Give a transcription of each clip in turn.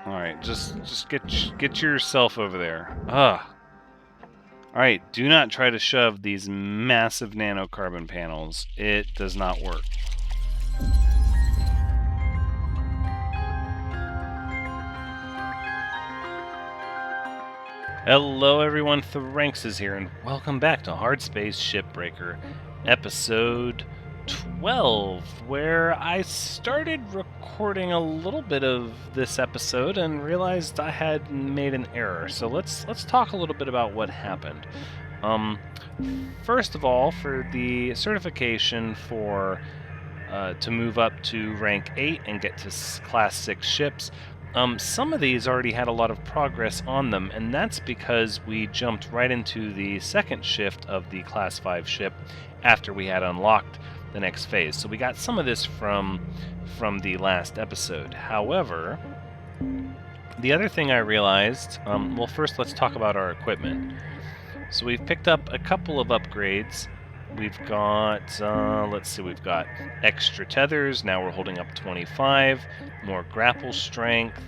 Alright, just get yourself over there. Ugh. Alright, do not try to shove these massive nanocarbon panels. It does not work. Hello everyone, Thranks is here, and welcome back to Hardspace Shipbreaker, episode 12, where I started recording a little bit of this episode and realized I had made an error. So let's talk a little bit about what happened. First of all, for the certification for to move up to rank 8 and get to class 6 ships, some of these already had a lot of progress on them, and that's because we jumped right into the second shift of the class 5 ship after we had unlocked the next phase. So we got some of this from the last episode. However, the other thing I realized, well, first let's talk about our equipment. So we've picked up a couple of upgrades. We've got, let's see, we've got extra tethers, now we're holding up 25, more grapple strength.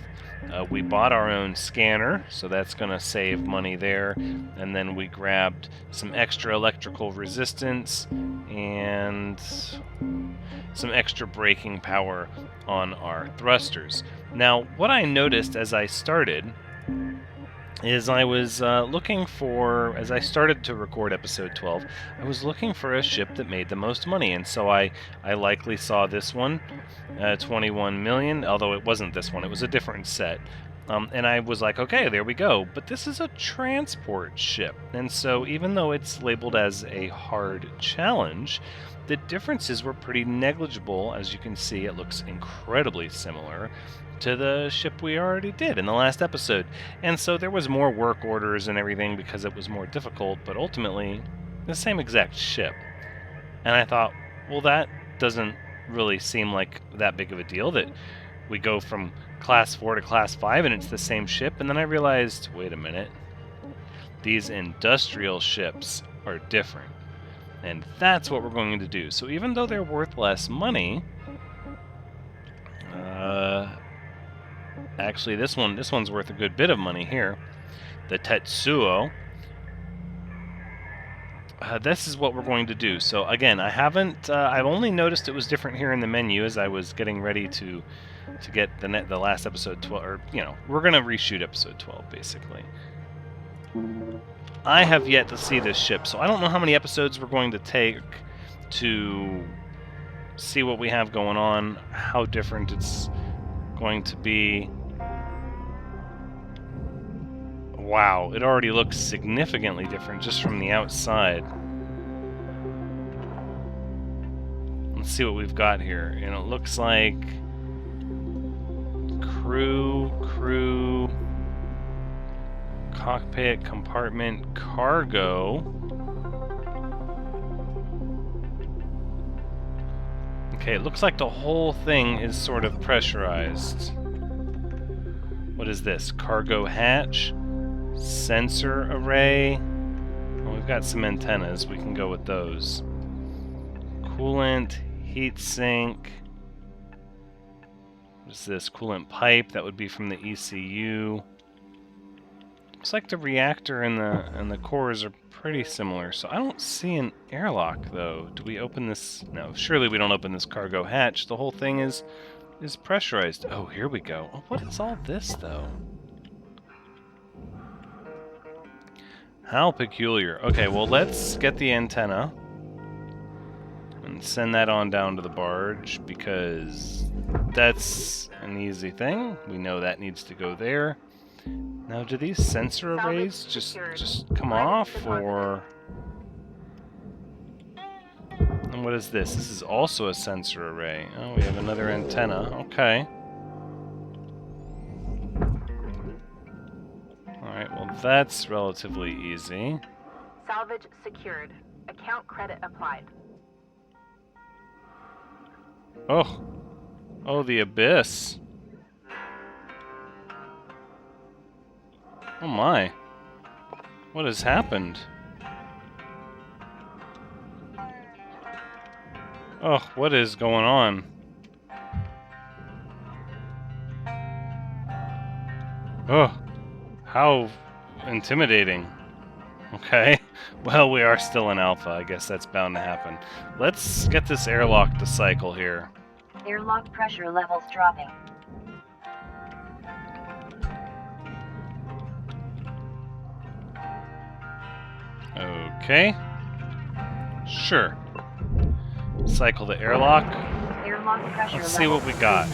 We bought our own scanner, so that's going to save money there. And then we grabbed some extra electrical resistance and some extra braking power on our thrusters. Now, what I noticed as I started is I was looking for, as I started to record episode 12, I was looking for a ship that made the most money, and so I likely saw this one, 21 million, although it wasn't this one, it was a different set. And I was like, okay, there we go. But this is a transport ship, and so even though it's labeled as a hard challenge, the differences were pretty negligible. As you can see, it looks incredibly similar to the ship we already did in the last episode. And so there was more work orders and everything because it was more difficult, but ultimately the same exact ship. And I thought, well, that doesn't really seem like that big of a deal, that we go from class 4 to class 5 and it's the same ship. And then I realized, wait a minute, these industrial ships are different. And that's what we're going to do. So even though they're worth less money, actually this one's worth a good bit of money here. The Tetsuo. This is what we're going to do. So again, I've only noticed it was different here in the menu as I was getting ready to get the last episode 12, or we're gonna reshoot episode 12 basically. I have yet to see this ship, so I don't know how many episodes we're going to take to see what we have going on, how different it's going to be. Wow, it already looks significantly different just from the outside. Let's see what we've got here. And it looks like crew, cockpit, compartment, cargo. Okay, it looks like the whole thing is sort of pressurized. What is this? Cargo hatch? Sensor array? Well, we've got some antennas. We can go with those. Coolant, heat sink. What is this? Coolant pipe. That would be from the ECU. Looks like the reactor and the cores are pretty similar. So I don't see an airlock, though. Do we open this? No, surely we don't open this cargo hatch. The whole thing is pressurized. Oh, here we go. Oh, what is all this, though? How peculiar. Okay, well, let's get the antenna and send that on down to the barge, because that's an easy thing. We know that needs to go there. Now, do these sensor arrays just come off, or... And what is this? This is also a sensor array. Oh, we have another antenna. Okay. Alright, well, that's relatively easy. Salvage secured. Account credit applied. Oh. Oh, the abyss. Oh my. What has happened? Oh, what is going on? Oh, how intimidating. Okay, well, we are still in alpha. I guess that's bound to happen. Let's get this airlock to cycle here. Airlock pressure levels dropping. Okay. Sure. Cycle the airlock. Airlock pressure Let's see what we got.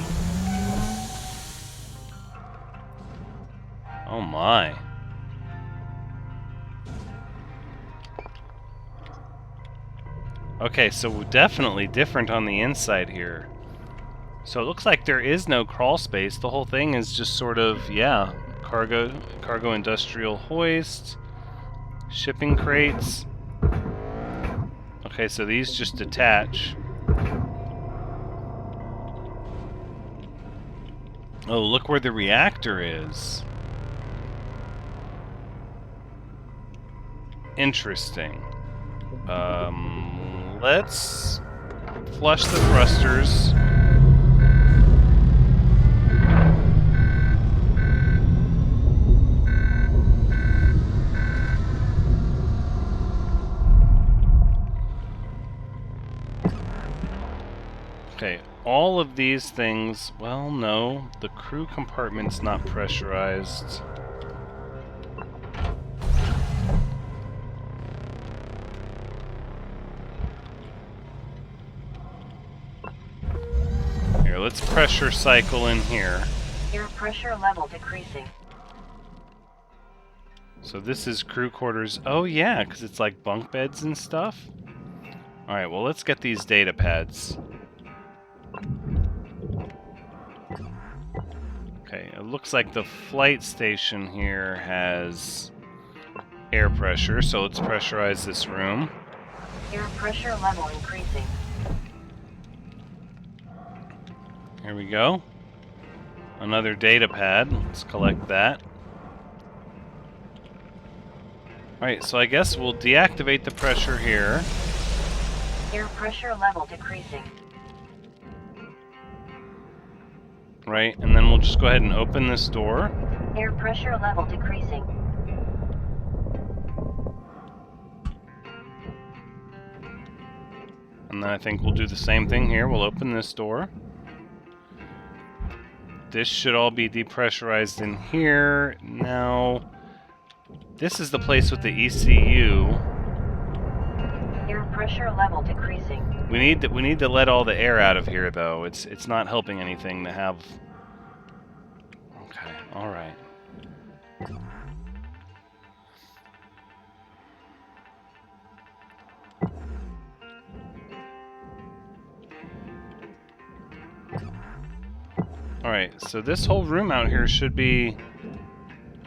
Oh my. Okay, so definitely different on the inside here. So it looks like there is no crawl space. The whole thing is just sort of, yeah, cargo industrial hoist, shipping crates. Okay, so these just detach. Oh, look where the reactor is. Interesting. Let's flush the thrusters. Okay, all of these things, well, no, the crew compartment's not pressurized. Here, let's pressure cycle in here. Air pressure level decreasing. So this is crew quarters. Oh yeah, because it's like bunk beds and stuff. Alright, well, let's get these data pads. Okay, it looks like the flight station here has air pressure, so let's pressurize this room. Air pressure level increasing. Here we go. Another data pad. Let's collect that. Alright, so I guess we'll deactivate the pressure here. Air pressure level decreasing. Right, and then we'll just go ahead and open this door. Air pressure level decreasing. And then I think we'll do the same thing here. We'll open this door. This should all be depressurized in here. Now, this is the place with the ECU. Air pressure level decreasing. We need to let all the air out of here, though. It's not helping anything to have. Okay, all right. All right, so this whole room out here should be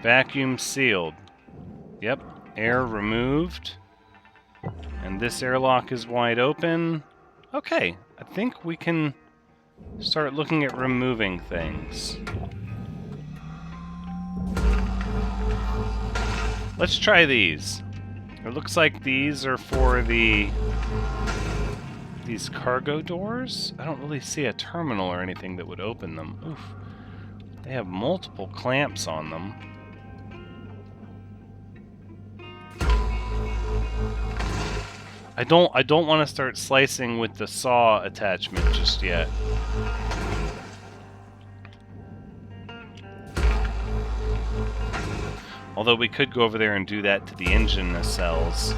vacuum sealed. Yep, air removed. And this airlock is wide open. Okay, I think we can start looking at removing things. Let's try these. It looks like these are for these cargo doors. I don't really see a terminal or anything that would open them. Oof. They have multiple clamps on them. I don't want to start slicing with the saw attachment just yet. Although we could go over there and do that to the engine nacelles.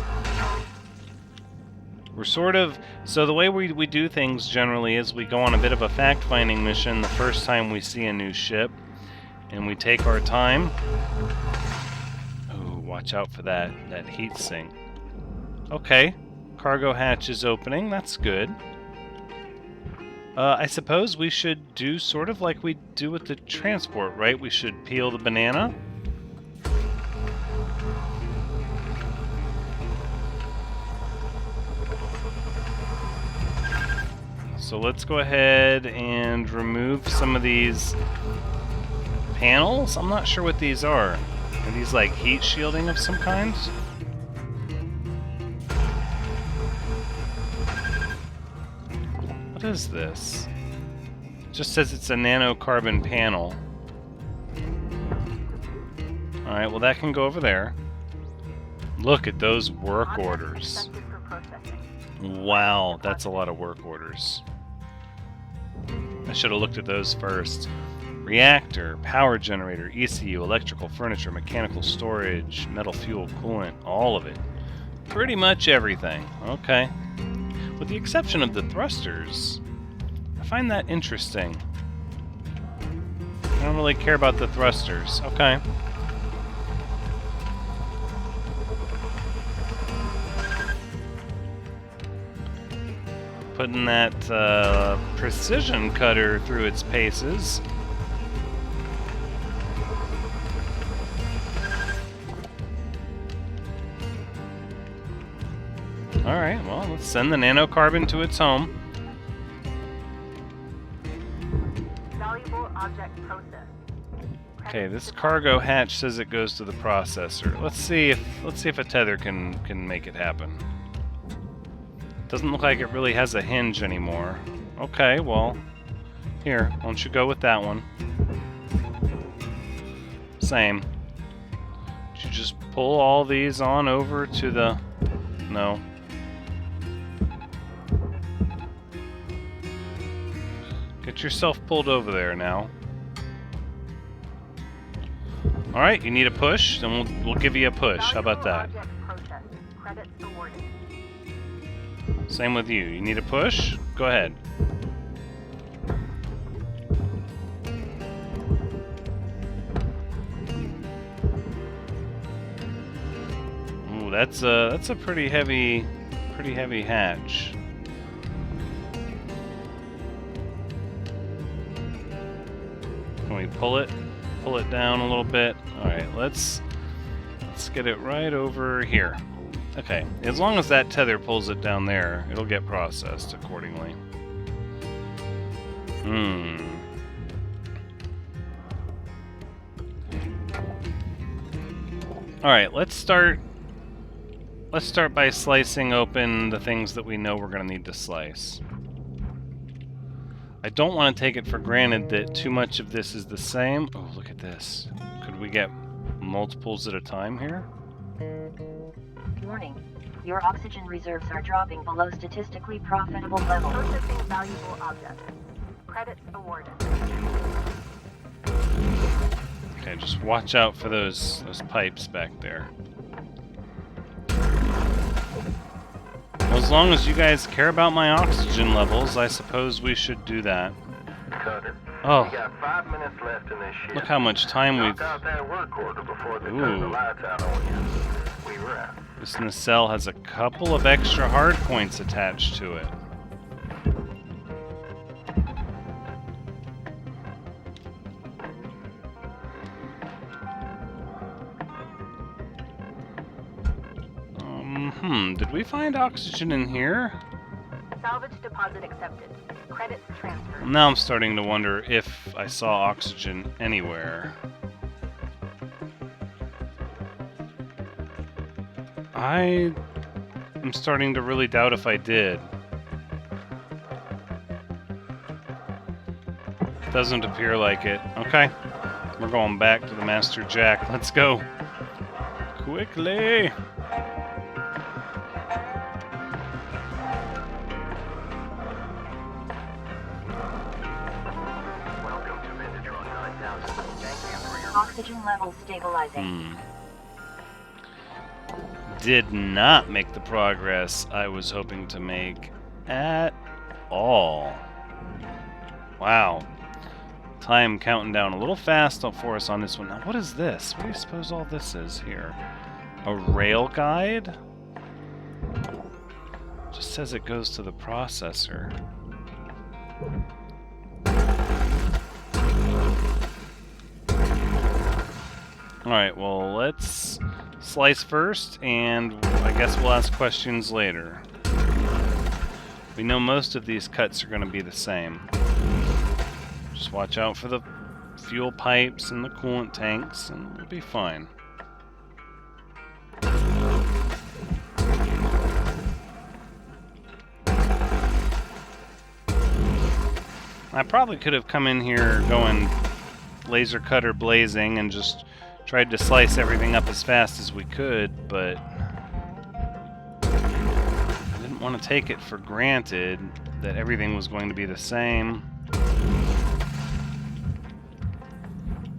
We're sort of... So the way we do things generally is we go on a bit of a fact-finding mission the first time we see a new ship. And we take our time. Ooh, watch out for that heat sink. Okay. Cargo hatch is opening. That's good. I suppose we should do sort of like we do with the transport, right? We should peel the banana. So let's go ahead and remove some of these panels. I'm not sure what these are. Are these like heat shielding of some kind? What is this? It just says it's a nanocarbon panel. Alright, well that can go over there. Look at those work orders. Accepted for processing. Wow, that's a lot of work orders. I should have looked at those first. Reactor, power generator, ECU, electrical, furniture, mechanical storage, metal fuel, coolant, all of it. Pretty much everything. Okay. With the exception of the thrusters, I find that interesting. I don't really care about the thrusters. Okay. Putting that precision cutter through its paces. Alright, well, let's send the nanocarbon to its home. Valuable object processed. Okay, this cargo hatch says it goes to the processor. Let's see if a tether can make it happen. Doesn't look like it really has a hinge anymore. Okay, well, here, why don't you go with that one? Same. Did you just pull all these on over to the... No. Get yourself pulled over there now. Alright, you need a push? Then we'll give you a push. How about that? Credits awarded. Same with you. You need a push? Go ahead. Ooh, that's a pretty heavy hatch. Can we pull it down a little bit? All right, let's get it right over here. Okay, as long as that tether pulls it down there, it'll get processed accordingly. All right, let's start by slicing open the things that we know we're going to need to slice. I don't want to take it for granted that too much of this is the same. Oh, look at this. Could we get multiples at a time here? Warning. Your oxygen reserves are dropping below statistically profitable levels. Processing valuable objects. Credits awarded. Okay, just watch out for those pipes back there. Well, as long as you guys care about my oxygen levels, I suppose we should do that. Cutter. Oh. We got 5 minutes left in this ship. Look how much time we've... Knock out that work order before they turn the lights out on you. We wrap. This nacelle has a couple of extra hard points attached to it. Did we find oxygen in here? Salvage deposit accepted. Credits transferred. Now I'm starting to wonder if I saw oxygen anywhere. I am starting to really doubt if I did. Doesn't appear like it. Okay. We're going back to the Master Jack. Let's go. Quickly! Oxygen levels stabilizing. Did not make the progress I was hoping to make at all. Wow. Time counting down a little fast for us on this one. Now, what is this? What do you suppose all this is here? A rail guide? Just says it goes to the processor. Alright, well, let's slice first, and I guess we'll ask questions later. We know most of these cuts are going to be the same. Just watch out for the fuel pipes and the coolant tanks, and we'll be fine. I probably could have come in here going laser cutter blazing and just Tried to slice everything up as fast as we could, but I didn't want to take it for granted that everything was going to be the same.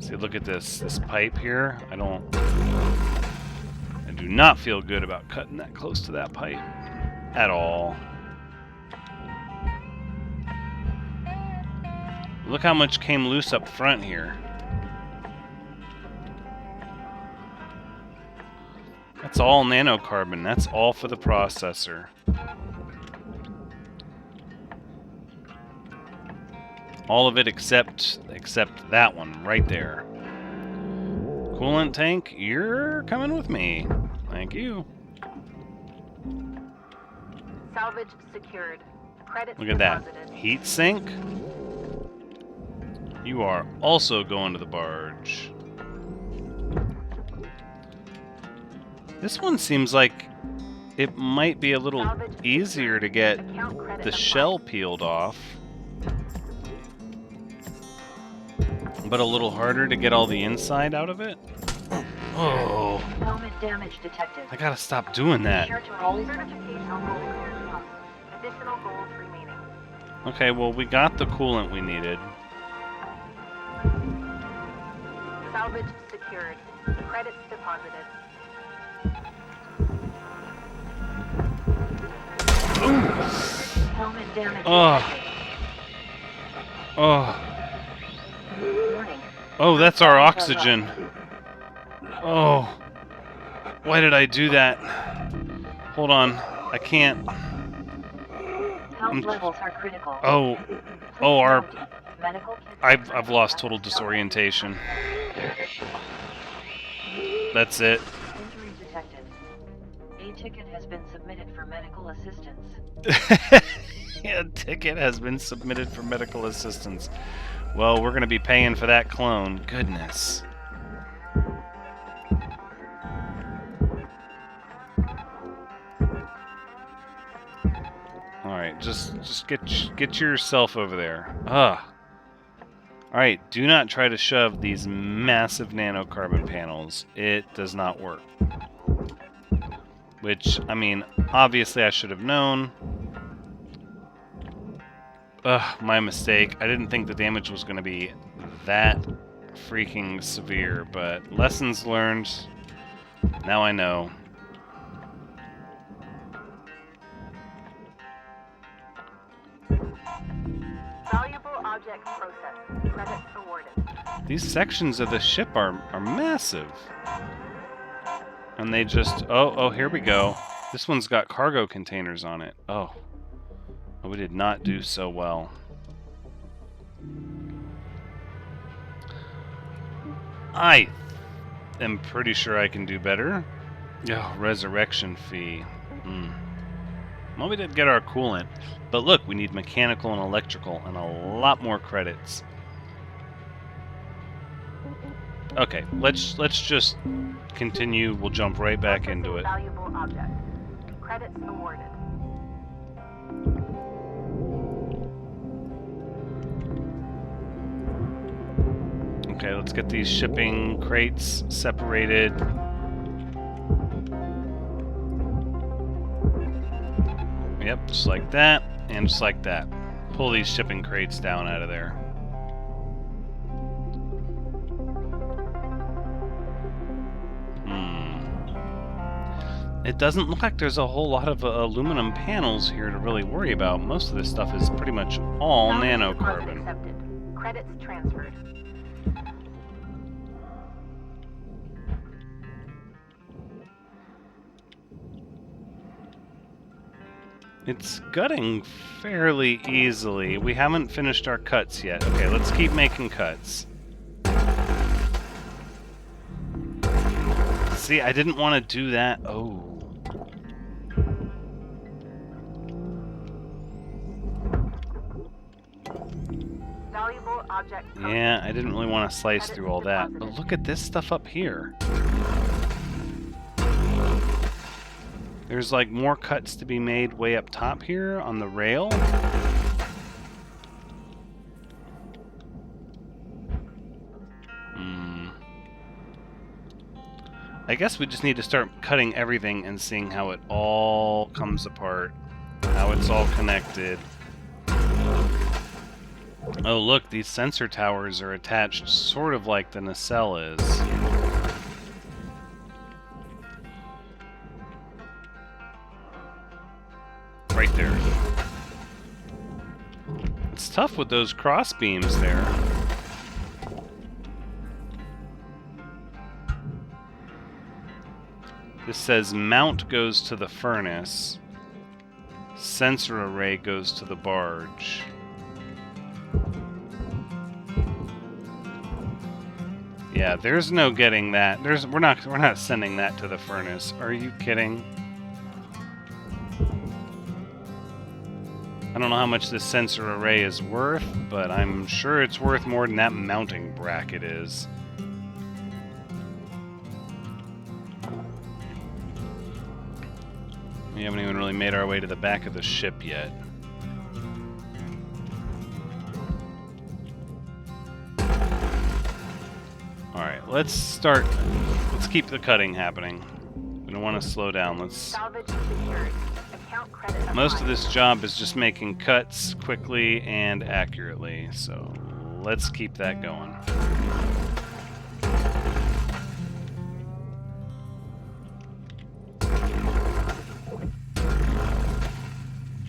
See, look at this pipe here. I do not feel good about cutting that close to that pipe at all. Look how much came loose up front here. That's all nanocarbon. That's all for the processor. All of it except that one right there. Coolant tank, you're coming with me. Thank you. Salvage secured. Credits Look at that. deposited. Heat sink. You are also going to the barge. This one seems like it might be a little easier to get the shell peeled off, but a little harder to get all the inside out of it. Oh, Helmet damage detected. I gotta stop doing Be that. sure to always Certification gold. Additional gold remaining. Okay, well, we got the coolant we needed. Salvage secured. Credits deposited. helmet damage Oh. detected. Oh, Warning. oh, that's our oxygen. Oh, why did I do that? Hold on, I can't. Health levels are critical. Oh, Please our note, medical kits I've lost total disorientation. That's it. Injury detected. A ticket has been submitted for medical assistance. A ticket has been submitted for medical assistance. Well, we're gonna be paying for that clone. Goodness. All right, just get yourself over there. Ugh. All right, do not try to shove these massive nanocarbon panels. It does not work. Which, I mean, obviously I should have known. Ugh, my mistake. I didn't think the damage was going to be that freaking severe, but lessons learned. Now I know. Valuable object processed. Credits awarded. These sections of the ship are massive. And they just... Oh, here we go. This one's got cargo containers on it. Oh. Oh, we did not do so well. I am pretty sure I can do better. Oh, resurrection fee. Well, we did get our coolant. But look, we need mechanical and electrical and a lot more credits. Okay, let's just continue. We'll jump right back into it. Valuable object. Credits awarded. Okay, let's get these shipping crates separated. Yep, just like that, and just like that. Pull these shipping crates down out of there. It doesn't look like there's a whole lot of aluminum panels here to really worry about. Most of this stuff is pretty much all Salvage deposit nanocarbon. accepted. Credits transferred. It's gutting fairly easily. We haven't finished our cuts yet. Okay, let's keep making cuts. See, I didn't want to do that. Oh. Valuable object. Yeah, I didn't really want to slice through all that. But look at this stuff up here. There's like more cuts to be made way up top here on the rail. I guess we just need to start cutting everything and seeing how it all comes apart, how it's all connected. Oh look, these sensor towers are attached sort of like the nacelle is. Right there. It's tough with those cross beams there. This says mount goes to the furnace, sensor array goes to the barge. Yeah, there's no getting that. We're not sending that to the furnace. Are you kidding? I don't know how much this sensor array is worth, but I'm sure it's worth more than that mounting bracket is. We haven't even really made our way to the back of the ship yet. Alright, let's keep the cutting happening. We don't want to slow down. Salvage secured. Account credit applied. Most of this job is just making cuts quickly and accurately, so let's keep that going.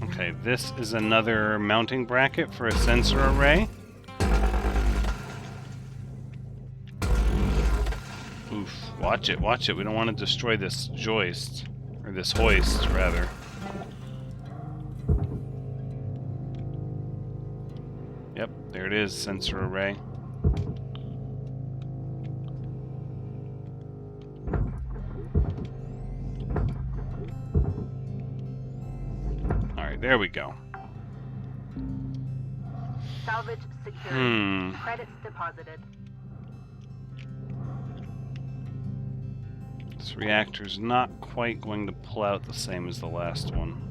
Okay, this is another mounting bracket for a sensor array. Oof, watch it, watch it. We don't want to destroy this joist, or this hoist, rather. Yep, there it is, sensor array. Alright, there we go. Salvage secured. Credits deposited. This reactor's not quite going to pull out the same as the last one.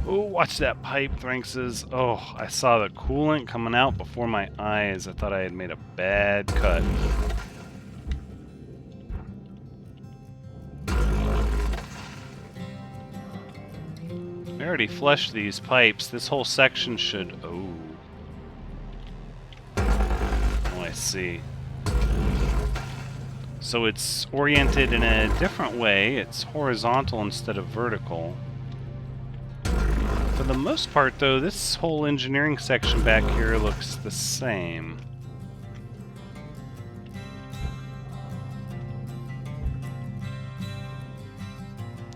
Oh, watch that pipe, Thrinxes. Oh, I saw the coolant coming out before my eyes. I thought I had made a bad cut. We already flushed these pipes. This whole section should... Oh. Oh, I see. So it's oriented in a different way. It's horizontal instead of vertical. For the most part, though, this whole engineering section back here looks the same.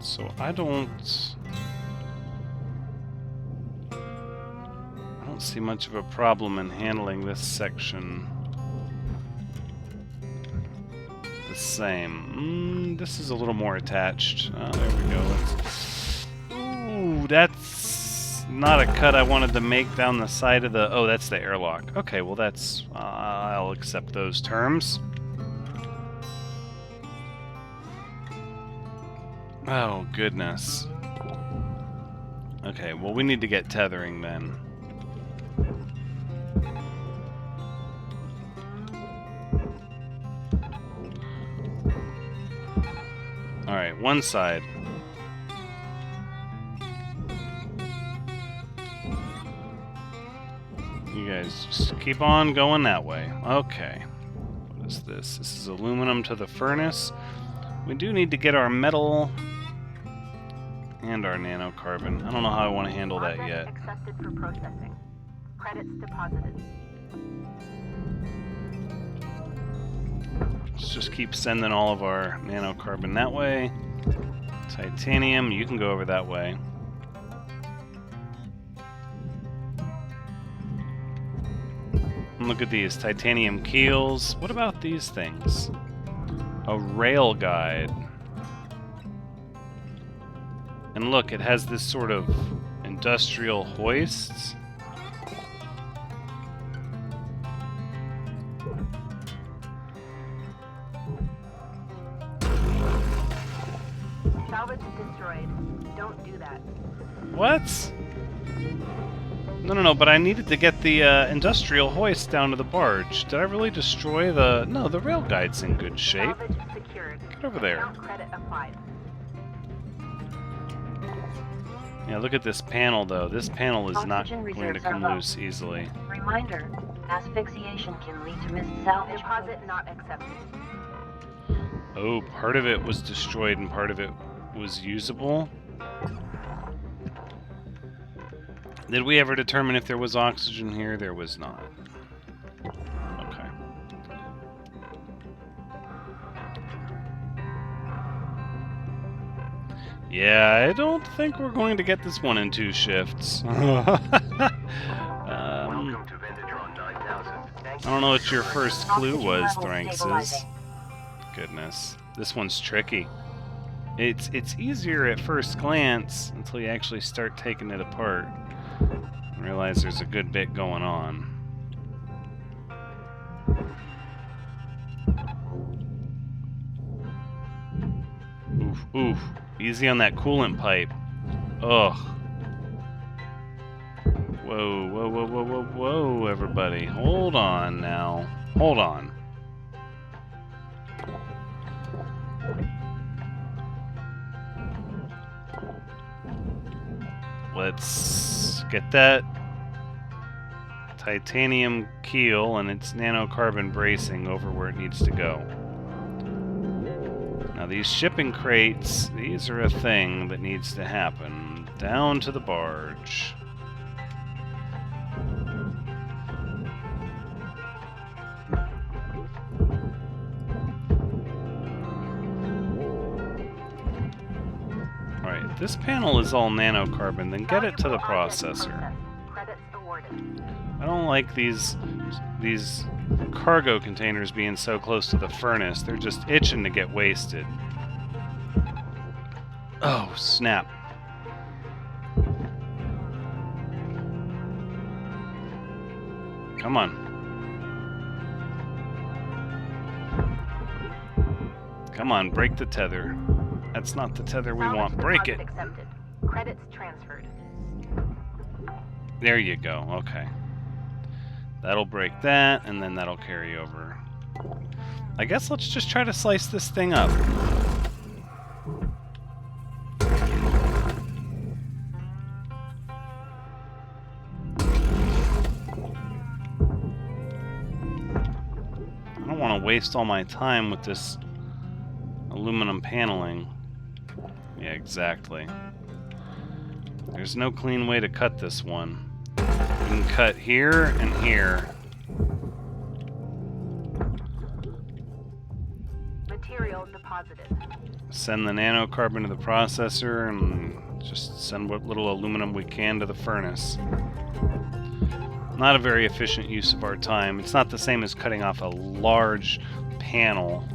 So I don't see much of a problem in handling this section the same. This is a little more attached. Oh, there we go. Ooh, that's not a cut I wanted to make down the side of the... Oh, that's the airlock. Okay, well that's... I'll accept those terms. Oh, goodness. Okay, well we need to get tethering then. Alright, one side. You guys just keep on going that way. Okay. What is this? This is aluminum to the furnace. We do need to get our metal and our nanocarbon. I don't know how I want to handle that yet. Accepted for processing. Credits deposited. Let's just keep sending all of our nanocarbon that way. Titanium, you can go over that way. And look at these titanium keels. What about these things? A rail guide. And look, it has this sort of industrial hoists. Salvage destroyed. Don't do that. What? No, but I needed to get the industrial hoist down to the barge. Did I really destroy the... No, the rail guide's in good shape. Salvage secured. Get over there. Account credit applied. Yeah, look at this panel, though. This panel is not Oxygen going to reserves are come low. loose easily. Reminder, asphyxiation can lead to missed salvage. Deposit not accepted. Oh, part of it was destroyed and part of it was usable. Did we ever determine if there was oxygen here? There was not. Okay. Yeah, I don't think we're going to get this one in 2 shifts. Welcome to Vintatron 9000. I don't know what your first clue Oxygen was, levels Thranxes. stabilizing. Goodness. This one's tricky. It's easier at first glance until you actually start taking it apart and realize there's a good bit going on. Oof, oof. Easy on that coolant pipe. Ugh. Whoa, whoa, whoa, whoa, whoa, whoa, everybody. Hold on now. Hold on. Let's get that titanium keel and its nanocarbon bracing over where it needs to go. Now these shipping crates, these are a thing that needs to happen. Down to the barge. Alright, this panel is all nanocarbon, then get it to the processor. Credits awarded. I don't like these cargo containers being so close to the furnace. They're just itching to get wasted. Oh, snap. Come on. Come on, break the tether. That's not the tether we Salvage want. Break it. deposit accepted. Credits transferred. There you go. Okay. That'll break that, and then that'll carry over. I guess let's just try to slice this thing up. I don't want to waste all my time with this aluminum paneling. Yeah, exactly. There's no clean way to cut this one. You can cut here and here. Material deposited. Send the nanocarbon to the processor and just send what little aluminum we can to the furnace. Not a very efficient use of our time. It's not the same as cutting off a large panel.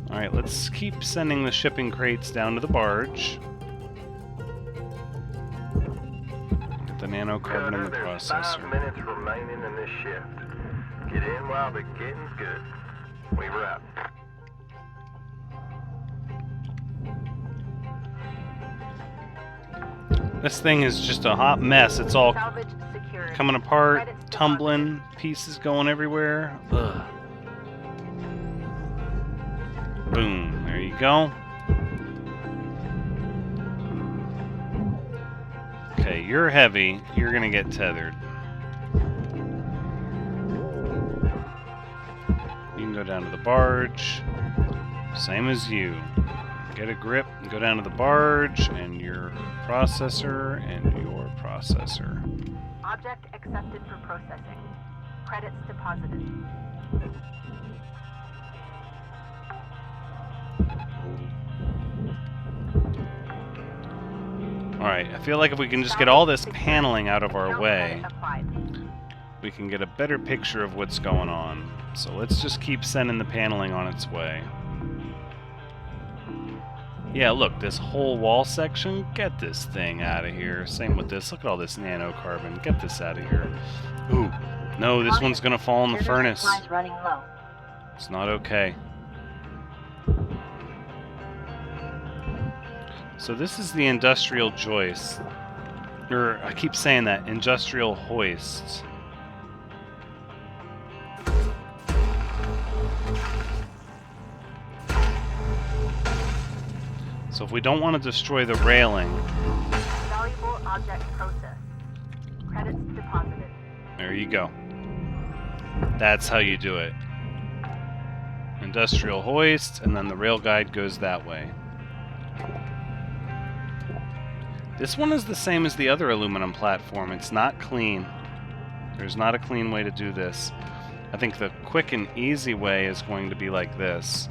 Alright, let's keep sending the shipping crates down to the barge. Get the nanocarbon in the There's processor. 5 minutes remaining in this shift. Get in while the getting's good. We wrap. This thing is just a hot mess. It's all Salvage secured. coming apart, Credits tumbling, pieces going everywhere. Ugh. Boom. There you go. Okay, you're heavy. You're gonna get tethered. You can go down to the barge. Same as you. Get a grip and go down to the barge, and your processor, and your processor. Object accepted for processing. Credits deposited. Alright, I feel like if we can just get all this paneling out of our way, we can get a better picture of what's going on. So let's just keep sending the paneling on its way. Yeah, look, this whole wall section, get this thing out of here. Same with this. Look at all this nanocarbon. Get this out of here. Ooh, no, this one's gonna fall in the furnace. Supplies running low. It's not okay. So this is the industrial joist. Or, I keep saying that, industrial hoist. So if we don't want to destroy the railing... Valuable object processed. Credits deposited. There you go. That's how you do it. Industrial hoist, and then the rail guide goes that way. This one is the same as the other aluminum platform. It's not clean. There's not a clean way to do this. I think the quick and easy way is going to be like this.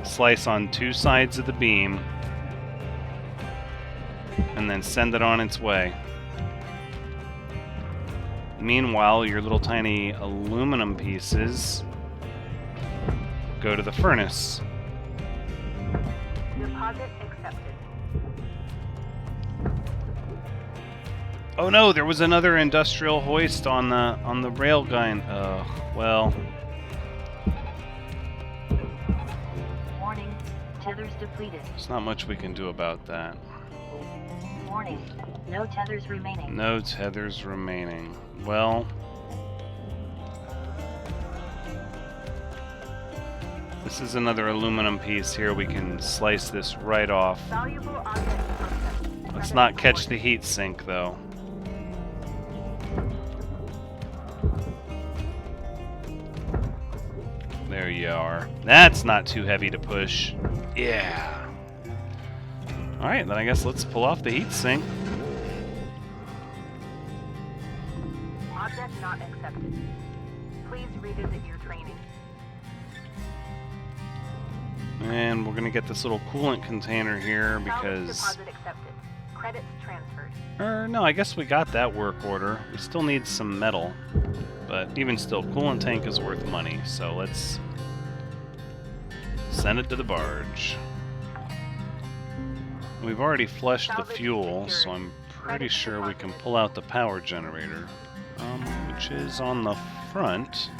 Slice on two sides of the beam, and then send it on its way. Meanwhile, your little tiny aluminum pieces go to the furnace. Deposit accepted. Oh no, there was another industrial hoist on the rail gun. Well. Warning, tethers depleted. There's not much we can do about that. Warning, no tethers remaining. No tethers remaining. Well, this is another aluminum piece here. We can slice this right off. Valuable object processed. Let's not catch the heat sink, though. There you are. That's not too heavy to push. Yeah. Alright, then I guess let's pull off the heat sink. Object not accepted. Please revisit your training. And we're going to get this little coolant container here Salvage because... deposit accepted. Credits transferred. No, I guess we got that work order. We still need some metal. But even still, coolant tank is worth money. So let's send it to the barge. We've already flushed the fuel, so I'm pretty sure we can pull out the power generator. Which is on the front.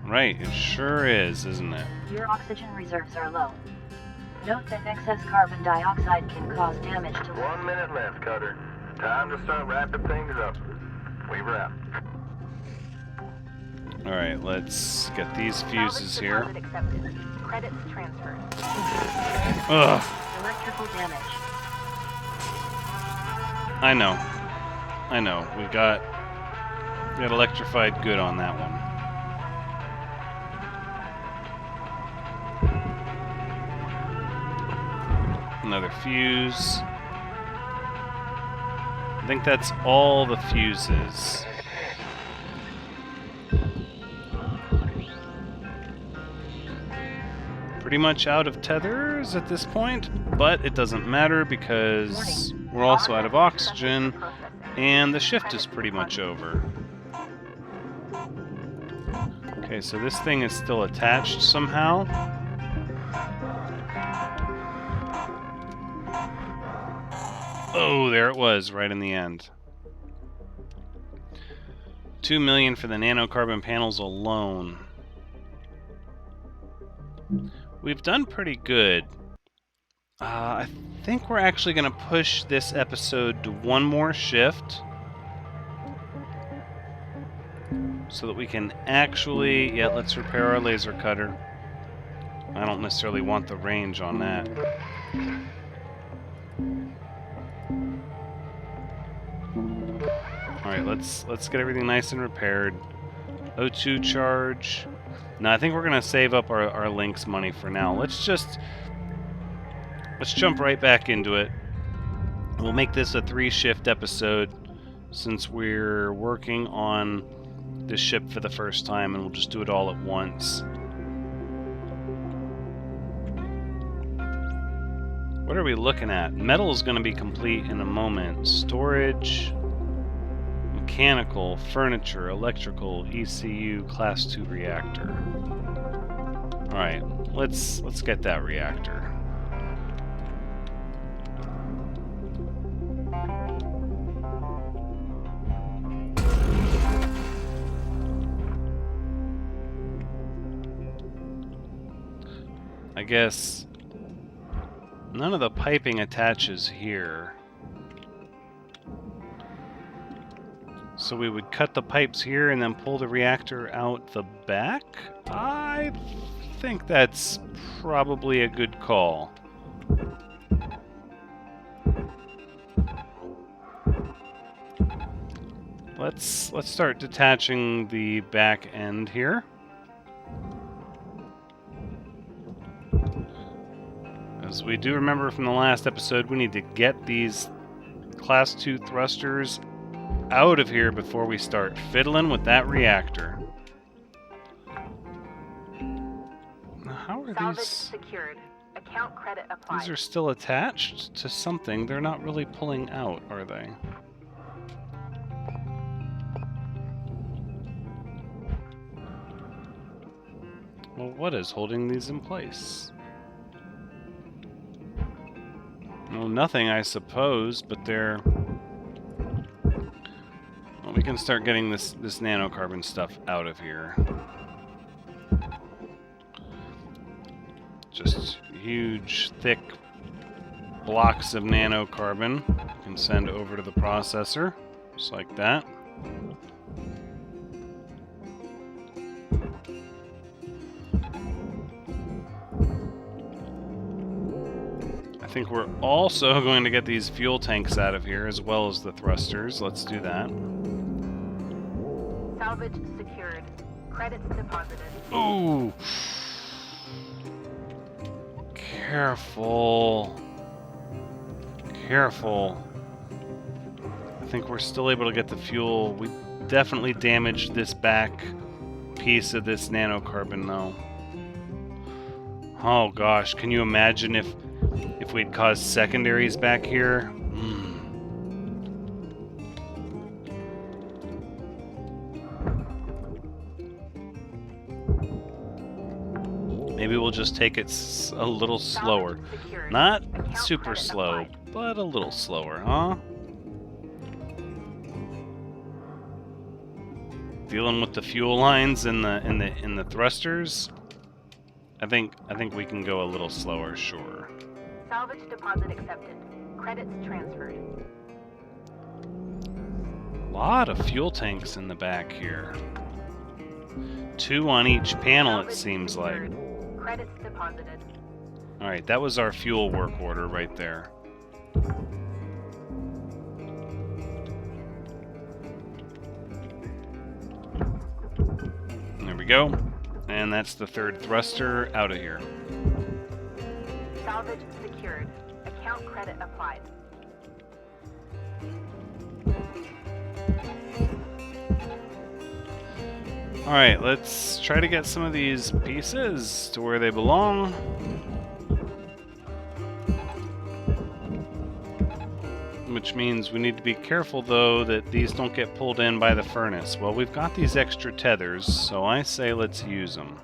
Right, it sure is, isn't it? Your oxygen reserves are low. Note that excess carbon dioxide can cause damage to... 1 minute left, Cutter. Time to start wrapping things up. We wrap. Alright, let's get these fuses here. Salvage deposit accepted. Credits transferred. Ugh, Electrical damage. I know. I know. We got electrified good on that one. Another fuse. I think that's all the fuses. Pretty much out of tethers at this point, but it doesn't matter because we're also out of oxygen and the shift is pretty much over. Okay, so this thing is still attached somehow. Oh, there it was, right in the end. 2 million for the nanocarbon panels alone. We've done pretty good. I think we're actually going to push this episode to one more shift. So that we can actually... Yeah, let's repair our laser cutter. I don't necessarily want the range on that. Alright, let's get everything nice and repaired. O2 charge. No, I think we're going to save up our LYNX money for now. Let's jump right back into it. We'll make this a 3-shift episode since we're working on this ship for the first time, and we'll just do it all at once. What are we looking at? Metal is going to be complete in a moment. Storage, mechanical, furniture, electrical, ECU, Class 2 reactor. Alright, let's get that reactor. guess none of the piping attaches here. So we would cut the pipes here and then pull the reactor out the back? I think that's probably a good call. Let's start detaching the back end here. As we do remember from the last episode, we need to get these Class 2 thrusters out of here before we start fiddling with that reactor. How are Salvage these? secured. Account credit applied. These are still attached to something. They're not really pulling out, are they? Well, what is holding these in place? Well, nothing, I suppose, but they're... Well, we can start getting this nanocarbon stuff out of here. Just huge, thick blocks of nanocarbon we can send over to the processor, just like that. I think we're also going to get these fuel tanks out of here, as well as the thrusters. Let's do that. Salvage secured. Credits deposited. Ooh! Careful. Careful. I think we're still able to get the fuel. We definitely damaged this back piece of this nanocarbon, though. Oh gosh, can you imagine if we'd caused secondaries back here? Maybe we'll just take it a little slower. Not super slow, but a little slower, huh? Dealing with the fuel lines and the thrusters. I think we can go a little slower, sure. Salvage deposit accepted. Credits transferred. A lot of fuel tanks in the back here. 2 on each panel, it seems like. Credits deposited. Alright, that was our fuel work order right there. There we go. And that's the third thruster out of here. Salvage secured. Account credit applied. Alright, let's try to get some of these pieces to where they belong. Which means we need to be careful, though, that these don't get pulled in by the furnace. Well, we've got these extra tethers, so I say let's use them.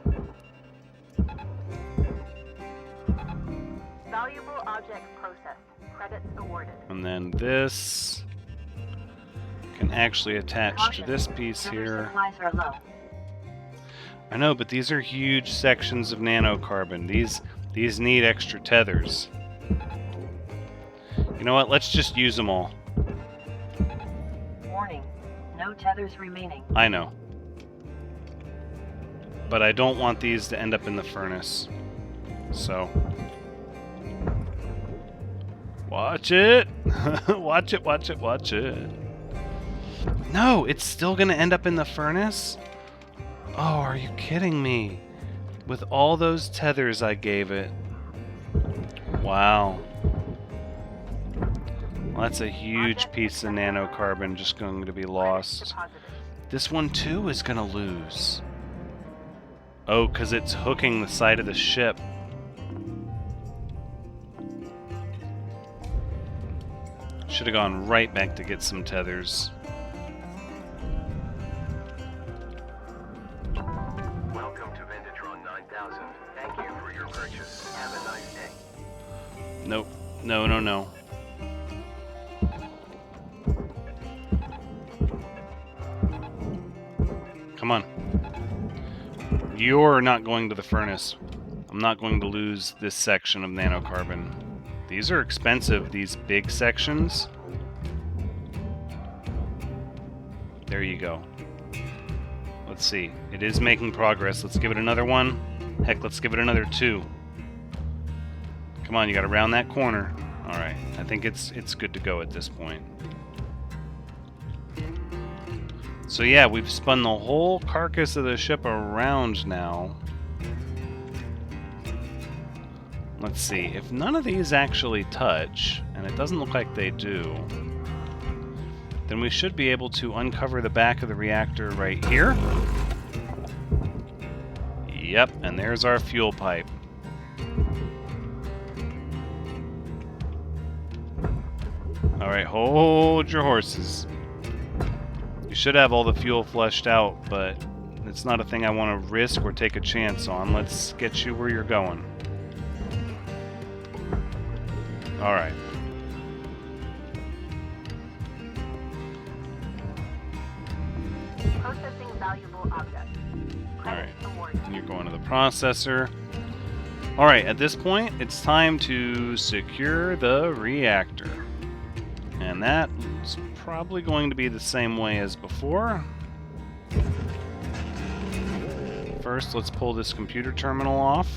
Valuable object processed. Credits awarded. And then this can actually attach to this piece here. Supplies are low. I know, but these are huge sections of nanocarbon. These need extra tethers. You know what? Let's just use them all. Warning. No tethers remaining. I know. But I don't want these to end up in the furnace. So... watch it! Watch it, watch it, watch it. No, it's still gonna end up in the furnace? Oh, are you kidding me? With all those tethers I gave it. Wow. Well, that's a huge piece of nanocarbon just going to be lost. This one too is gonna lose. Oh, because it's hooking the side of the ship. Should have gone right back to get some tethers. Welcome to Vindatron 9000. Thank you for your purchase. Have a nice day. Nope. No, no, no. Come on. You're not going to the furnace. I'm not going to lose this section of nanocarbon. These are expensive, these big sections. There you go. Let's see. It is making progress. Let's give it another one. Heck, let's give it another 2. Come on, you gotta round that corner. Alright, I think it's good to go at this point. So yeah, we've spun the whole carcass of the ship around now. Let's see, if none of these actually touch, and it doesn't look like they do, then we should be able to uncover the back of the reactor right here. Yep, and there's our fuel pipe. Alright, hold your horses. You should have all the fuel flushed out, but it's not a thing I want to risk or take a chance on. Let's get you where you're going. Alright. Processing valuable objects. Alright. Credits awarded. And you're going to the processor. Alright, at this point, it's time to secure the reactor. And that's probably going to be the same way as before. First, let's pull this computer terminal off.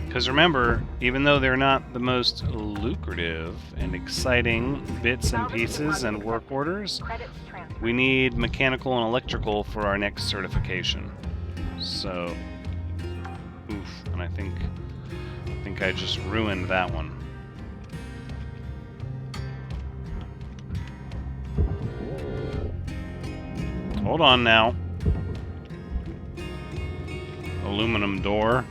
Because remember, even though they're not the most lucrative and exciting bits and pieces and work orders, Credits transferred. we need mechanical and electrical for our next certification. So, oof, and I think I just ruined that one. Hold on now. Aluminum door.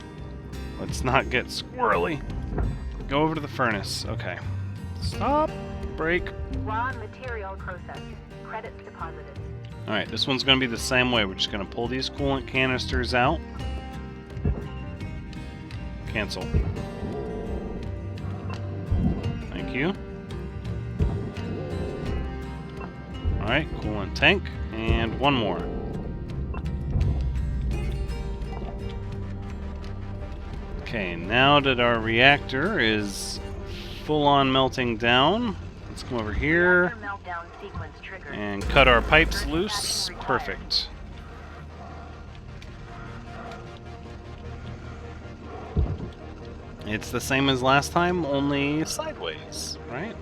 Let's not get squirrely. Go over to the furnace. Okay. Stop. Break. Raw material processed. Credits deposited. Alright, this one's going to be the same way. We're just going to pull these coolant canisters out. Cancel. Thank you. Alright, coolant tank. And one more. Okay, now that our reactor is full-on melting down, let's come over here Reactor meltdown sequence triggered. and cut our pipes loose. Perfect. It's the same as last time, only sideways, right?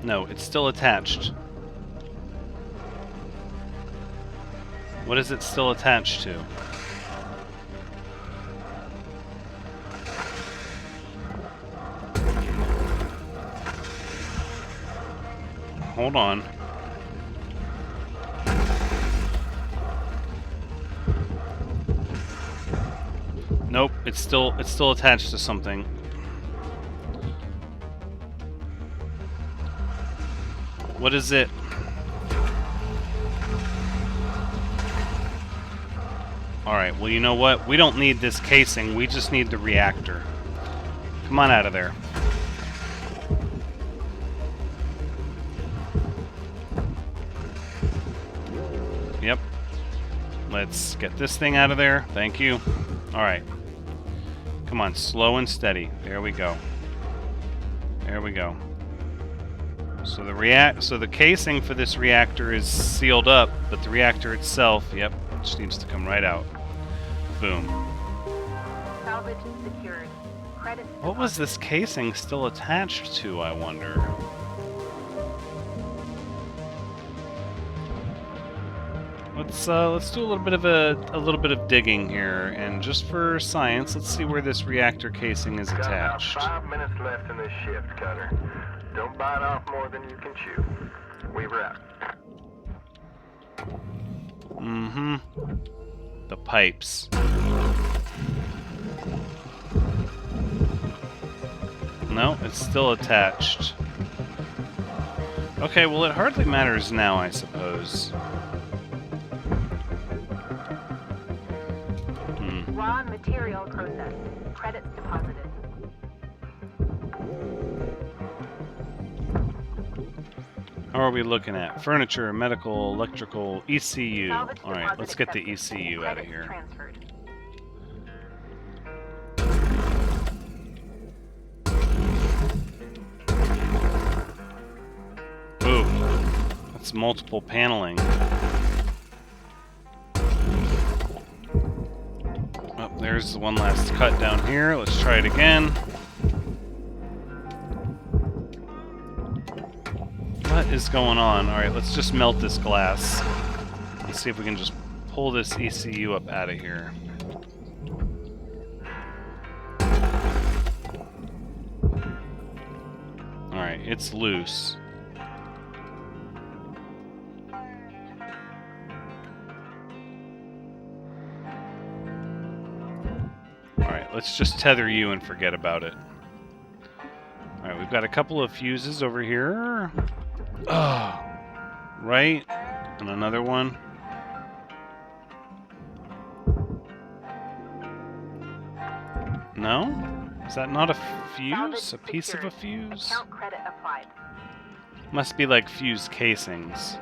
No, it's still attached. What is it still attached to? Hold on. Nope, it's still attached to something. What is it? Alright, well, you know what? We don't need this casing, we just need the reactor. Come on out of there. Yep. Let's get this thing out of there. Thank you. Alright. Come on, slow and steady. There we go. There we go. So the casing for this reactor is sealed up, but the reactor itself, yep, just needs to come right out. Boom. Salvage secured. Credits What was this casing still attached to, I wonder? Let's do a little bit of digging here, and just for science, let's see where this reactor casing is Got about attached. 5 minutes left in this shift, Cutter. Don't bite off more than you can chew. Weaver out. Mm-hmm. The pipes. No, it's still attached. Okay, well, it hardly matters now, I suppose. raw material processed. Credits deposited. How are we looking at? Furniture, medical, electrical, ECU. Salvage Alright, deposit let's get the accepted. ECU out of Credits here. transferred. Ooh, that's multiple paneling. Oh, there's the one last cut down here. Let's try it again. What is going on? Alright, let's just melt this glass. Let's see if we can just pull this ECU up out of here. Alright, it's loose. Alright, let's just tether you and forget about it. Alright, we've got a couple of fuses over here. Oh, right, and another one. No? Is that not a fuse? A piece of a fuse? Account credit applied. Must be like fuse casings.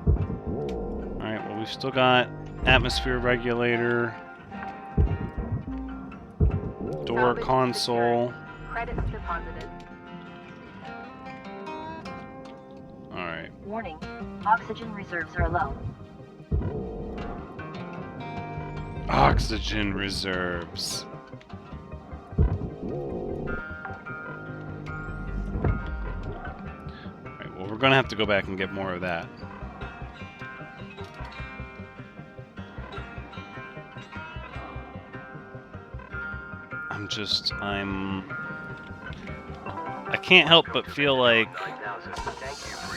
Alright, well we've still got atmosphere regulator, door Salvage console. secured. Credits deposited. Alright. Warning, oxygen reserves are low. Oxygen reserves. Alright, well we're gonna have to go back and get more of that. I can't help but feel like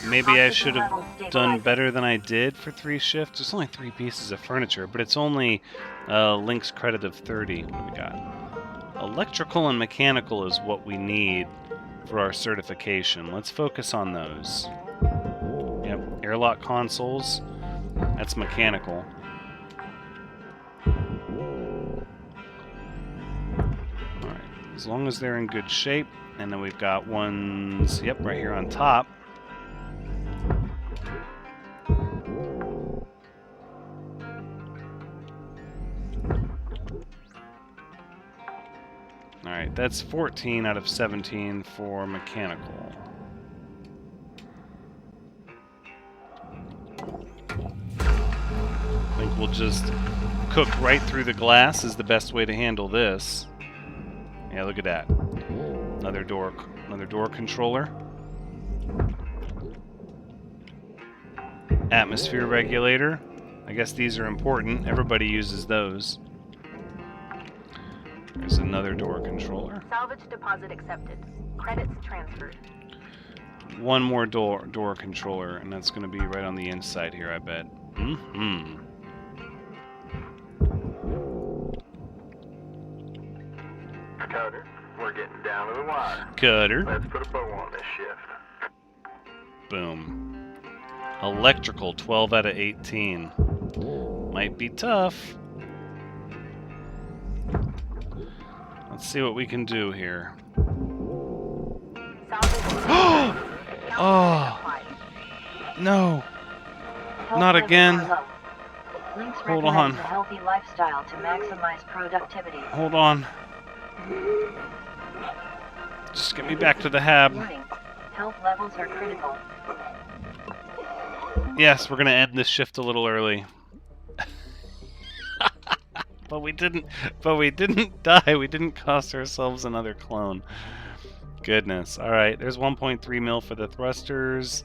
maybe I should have done better than I did for 3 shifts. There's only 3 pieces of furniture, but it's only LYNX credit of 30. What do we got? Electrical and mechanical is what we need for our certification. Let's focus on those. Yep, airlock consoles. That's mechanical. Alright, as long as they're in good shape. And then we've got ones, yep, right here on top. Alright, that's 14 out of 17 for mechanical. I think we'll just cook right through the glass is the best way to handle this. Yeah, look at that. Another door controller. Atmosphere regulator. I guess these are important. Everybody uses those. There's another door controller. Salvage deposit accepted. Credits transferred. One more door controller, and that's going to be right on the inside here, I bet. Mm-hmm. Cutter, we're getting down to the wire. Cutter. Let's put a bow on this shift. Boom. Electrical, 12 out of 18. Might be tough. Let's see what we can do here. Salvage. Oh! No! Not again. LYNX Hold recommends on. a healthy lifestyle to maximize productivity. Hold on. Just get me back to the hab. Warning, health levels are critical. Yes, we're gonna end this shift a little early. But we didn't die. We didn't cost ourselves another clone. Goodness. Alright, there's 1.3 mil for the thrusters,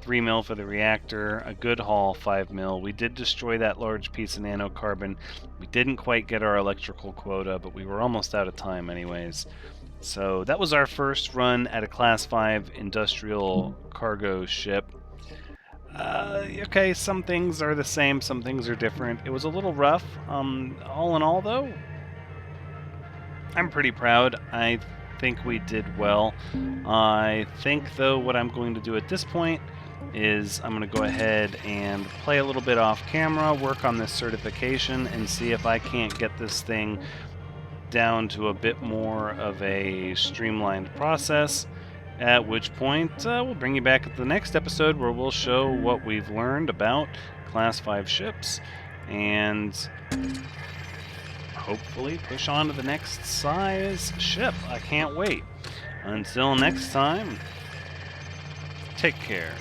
3 mil for the reactor, a good haul, 5 mil. We did destroy that large piece of nanocarbon. We didn't quite get our electrical quota, but we were almost out of time anyways. So that was our first run at a Class 5 industrial cargo ship. Okay, some things are the same, some things are different. It was a little rough. All in all, though, I'm pretty proud. I think we did well. I think, though, what I'm going to do at this point is I'm going to go ahead and play a little bit off camera, work on this certification, and see if I can't get this thing down to a bit more of a streamlined process. At which point, we'll bring you back at the next episode where we'll show what we've learned about Class 5 ships and hopefully push on to the next size ship. I can't wait. Until next time, take care.